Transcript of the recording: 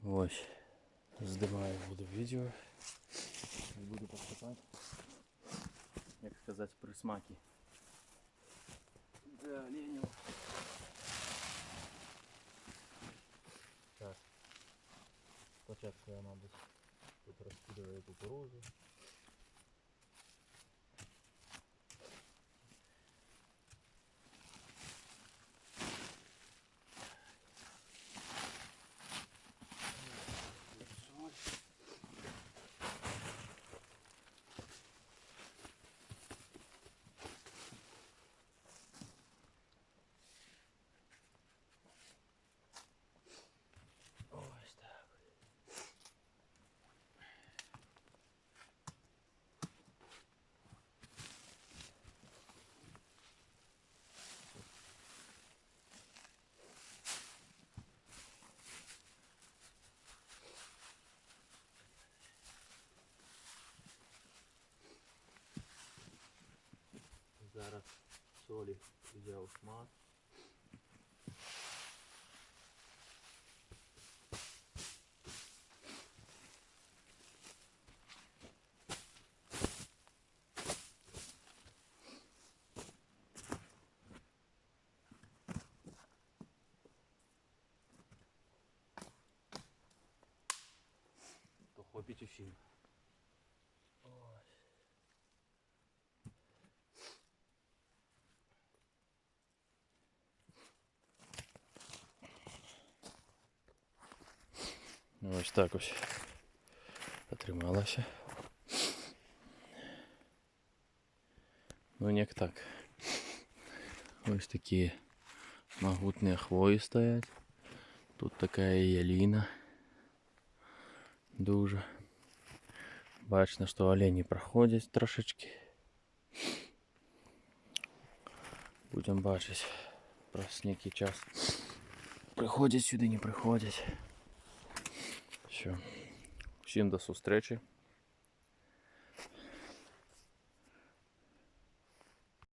Ось, здимаю буду відео. Буду поступати, як сказати, присмаки для оленів. Так, спочатку я, мабуть, тут розкидаю кукурузу. Ось так. Зараз солі взяв шмат. То хопіть усім. Ось так ось отрималося. Ну ніяк так. Ось такі могутні хвої стоять. Тут така ялина. Дуже. Бачно, що олені проходять трошечки. Будемо бачити, просто який час приходять сюди, не приходять. Все. Всім до зустрічі.